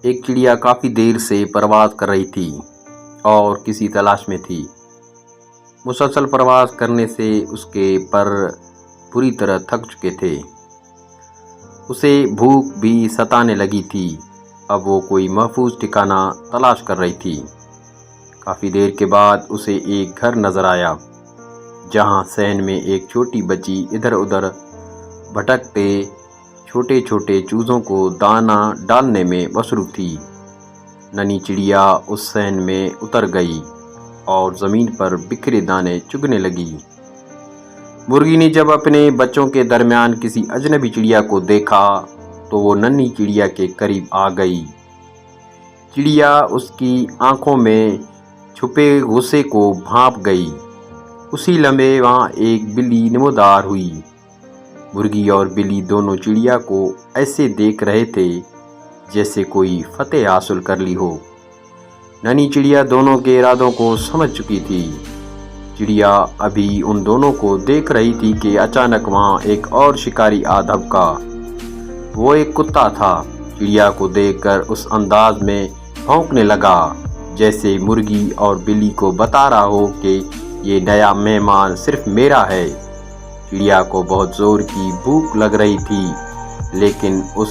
ایک چڑیا کافی دیر سے پرواز کر رہی تھی اور کسی تلاش میں تھی۔ مسلسل پرواز کرنے سے اس کے پر پوری طرح تھک چکے تھے۔ اسے بھوک بھی ستانے لگی تھی۔ اب وہ کوئی محفوظ ٹھکانہ تلاش کر رہی تھی۔ کافی دیر کے بعد اسے ایک گھر نظر آیا جہاں صحن میں ایک چھوٹی بچی ادھر ادھر بھٹکتے چھوٹے چھوٹے چوزوں کو دانہ ڈالنے میں مصروف تھی۔ ننھی چڑیا اس صحن میں اتر گئی اور زمین پر بکھرے دانے چگنے لگی۔ مرغی نے جب اپنے بچوں کے درمیان کسی اجنبی چڑیا کو دیکھا تو وہ ننھی چڑیا کے قریب آ گئی۔ چڑیا اس کی آنکھوں میں چھپے غصے کو بھانپ گئی۔ اسی لمحے وہاں ایک بلی نمودار ہوئی۔ مرغی اور بلی دونوں چڑیا کو ایسے دیکھ رہے تھے جیسے کوئی فتح حاصل کر لی ہو۔ ننھی چڑیا دونوں کے ارادوں کو سمجھ چکی تھی۔ چڑیا ابھی ان دونوں کو دیکھ رہی تھی کہ اچانک وہاں ایک اور شکاری آ دھبکا۔ وہ ایک کتا تھا۔ چڑیا کو دیکھ کر اس انداز میں بھونکنے لگا جیسے مرغی اور بلی کو بتا رہا ہو کہ یہ نیا مہمان صرف میرا ہے۔ چڑیا کو بہت زور کی بھوک لگ رہی تھی لیکن اس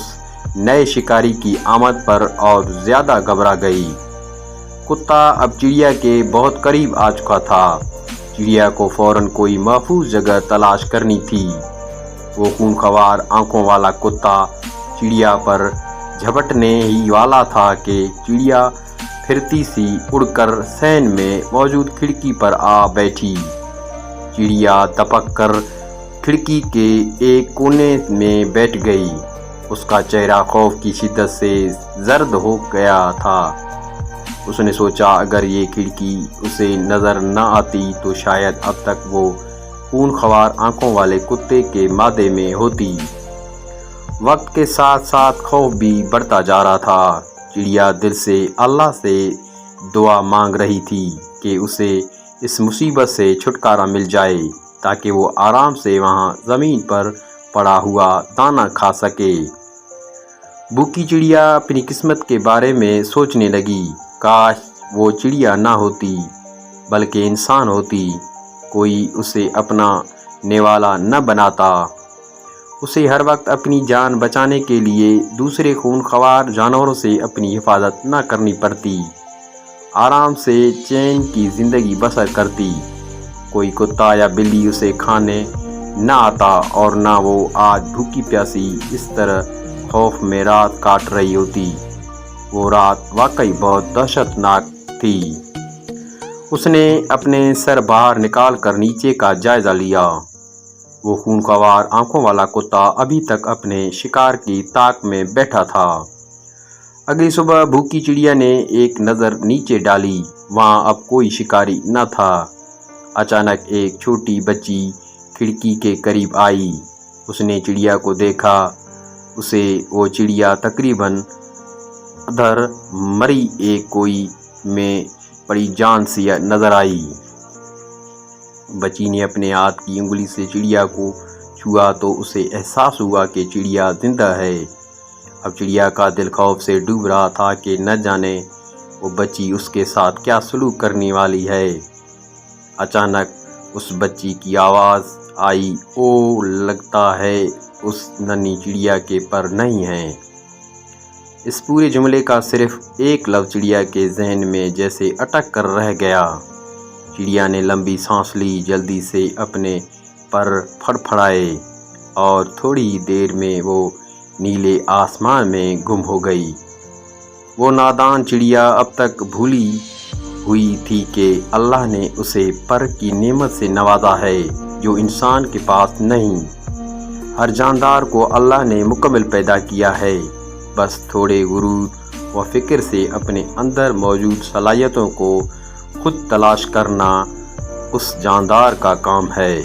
نئے شکاری کی آمد پر اور زیادہ گھبرا گئی۔ کتا اب چڑیا کے بہت قریب آ چکا تھا۔ چڑیا کو فوراً کوئی محفوظ جگہ تلاش کرنی تھی۔ وہ خونخوار آنکھوں والا کتا چڑیا پر جھپٹنے ہی والا تھا کہ چڑیا پھرتی سی اڑ کر صحن میں موجود کھڑکی پر آ بیٹھی۔ چڑیا دپک کر کھڑکی کے ایک کونے میں بیٹھ گئی۔ اس کا چہرہ خوف کی شدت سے زرد ہو گیا تھا۔ اس نے سوچا اگر یہ کھڑکی اسے نظر نہ آتی تو شاید اب تک وہ خونخوار آنکھوں والے کتے کے معدے میں ہوتی۔ وقت کے ساتھ ساتھ خوف بھی بڑھتا جا رہا تھا۔ چڑیا دل سے اللہ سے دعا مانگ رہی تھی کہ اسے اس مصیبت سے چھٹکارا مل جائے تاکہ وہ آرام سے وہاں زمین پر پڑا ہوا دانہ کھا سکے۔ بھوکی چڑیا اپنی قسمت کے بارے میں سوچنے لگی۔ کاش وہ چڑیا نہ ہوتی بلکہ انسان ہوتی، کوئی اسے اپنا نوالا نہ بناتا۔ اسے ہر وقت اپنی جان بچانے کے لیے دوسرے خونخوار جانوروں سے اپنی حفاظت نہ کرنی پڑتی، آرام سے چین کی زندگی بسر کرتی۔ کوئی کتا یا بلی اسے کھانے نہ آتا اور نہ وہ آج بھوکی پیاسی اس طرح خوف میں رات کاٹ رہی ہوتی۔ وہ رات واقعی بہت دہشت ناک تھی۔ اس نے اپنے سر باہر نکال کر نیچے کا جائزہ لیا۔ وہ خونخوار آنکھوں والا کتا ابھی تک اپنے شکار کی تاک میں بیٹھا تھا۔ اگلی صبح بھوکی چڑیا نے ایک نظر نیچے ڈالی۔ وہاں اب کوئی شکاری نہ تھا۔ اچانک ایک چھوٹی بچی کھڑکی کے قریب آئی۔ اس نے چڑیا کو دیکھا۔ اسے وہ چڑیا تقریباً ادھر مری ایک کوئی میں پڑی جان سی نظر آئی۔ بچی نے اپنے ہاتھ کی انگلی سے چڑیا کو چھوا تو اسے احساس ہوا کہ چڑیا زندہ ہے۔ اب چڑیا کا دل خوف سے ڈوب رہا تھا کہ نہ جانے وہ بچی اس کے ساتھ کیا سلوک کرنے والی ہے۔ اچانک اس بچی کی آواز آئی، او لگتا ہے اس ننھی چڑیا کے پر نہیں ہیں۔ اس پورے جملے کا صرف ایک لفظ چڑیا کے ذہن میں جیسے اٹک کر رہ گیا۔ چڑیا نے لمبی سانس لی، جلدی سے اپنے پر پھڑپھڑائے اور تھوڑی ہی دیر میں وہ نیلے آسمان میں گم ہو گئی۔ وہ نادان چڑیا اب تک بھولی ہوئی تھی کہ اللہ نے اسے پر کی نعمت سے نوازا ہے جو انسان کے پاس نہیں۔ ہر جاندار کو اللہ نے مکمل پیدا کیا ہے، بس تھوڑے غرور و فکر سے اپنے اندر موجود صلاحیتوں کو خود تلاش کرنا اس جاندار کا کام ہے۔